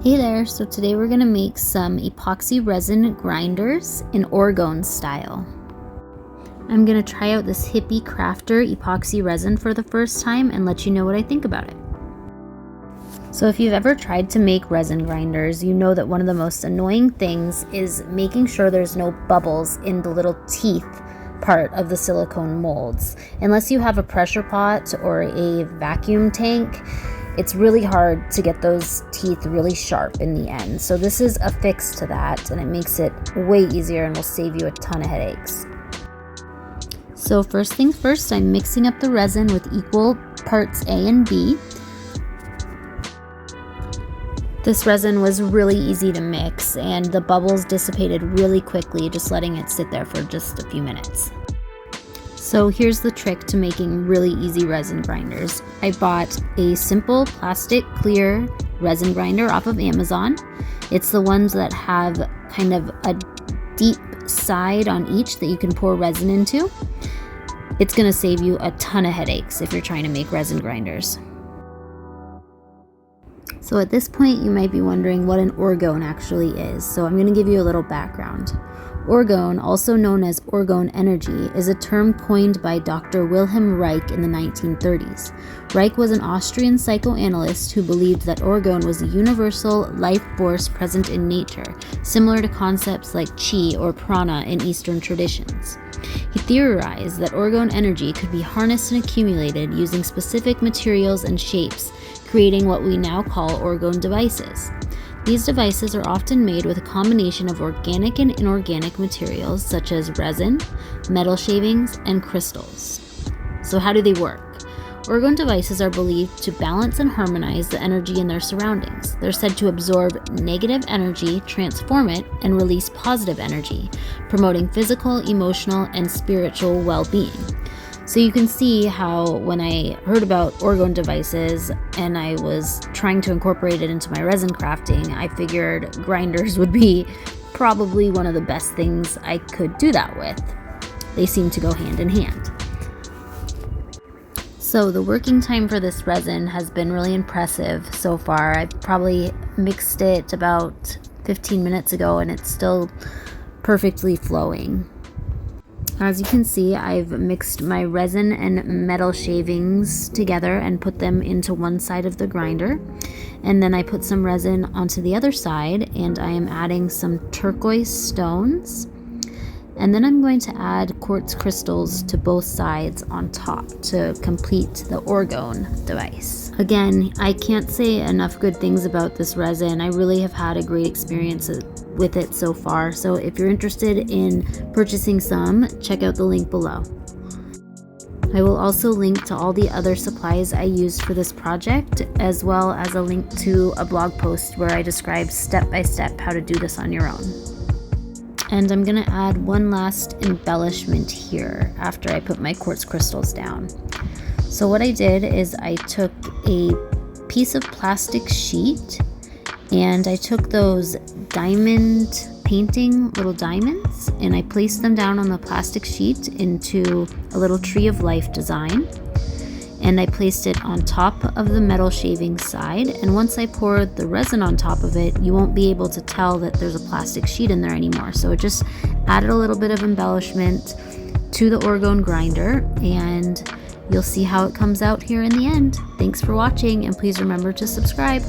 Hey there, so today we're going to make some epoxy resin grinders in orgone style. I'm going to try out this Hippie Crafter epoxy resin for the first time and let you know what I think about it. So if you've ever tried to make resin grinders, you know that one of the most annoying things is making sure there's no bubbles in the little teeth part of the silicone molds. Unless you have a pressure pot or a vacuum tank, it's really hard to get those teeth really sharp in the end. So this is a fix to that, and it makes it way easier and will save you a ton of headaches. So first things first, I'm mixing up the resin with equal parts A and B. This resin was really easy to mix, and the bubbles dissipated really quickly, just letting it sit there for just a few minutes. So here's the trick to making really easy resin grinders. I bought a simple plastic clear resin grinder off of Amazon. It's the ones that have kind of a deep side on each that you can pour resin into. It's going to save you a ton of headaches if you're trying to make resin grinders. So at this point you might be wondering what an orgone actually is. So I'm going to give you a little background. Orgone, also known as orgone energy, is a term coined by Dr. Wilhelm Reich in the 1930s. Reich was an Austrian psychoanalyst who believed that orgone was a universal life force present in nature, similar to concepts like chi or prana in Eastern traditions. He theorized that orgone energy could be harnessed and accumulated using specific materials and shapes, creating what we now call orgone devices. These devices are often made with a combination of organic and inorganic materials such as resin, metal shavings, and crystals. So how do they work? Orgone devices are believed to balance and harmonize the energy in their surroundings. They're said to absorb negative energy, transform it, and release positive energy, promoting physical, emotional, and spiritual well-being. So you can see how when I heard about orgone devices and I was trying to incorporate it into my resin crafting, I figured grinders would be probably one of the best things I could do that with. They seem to go hand in hand. So the working time for this resin has been really impressive so far. I probably mixed it about 15 minutes ago and it's still perfectly flowing. As you can see, I've mixed my resin and metal shavings together and put them into one side of the grinder. And then I put some resin onto the other side, and I am adding some turquoise stones. And then I'm going to add quartz crystals to both sides on top to complete the orgone device. Again, I can't say enough good things about this resin. I really have had a great experience with it so far. So if you're interested in purchasing some, check out the link below. I will also link to all the other supplies I used for this project, as well as a link to a blog post where I describe step by step how to do this on your own. And I'm gonna add one last embellishment here after I put my quartz crystals down. So what I did is I took a piece of plastic sheet and I took those diamond painting little diamonds and I placed them down on the plastic sheet into a little tree of life design. And I placed it on top of the metal shaving side. And once I poured the resin on top of it, you won't be able to tell that there's a plastic sheet in there anymore. So it just added a little bit of embellishment to the orgone grinder, and you'll see how it comes out here in the end. Thanks for watching, and please remember to subscribe.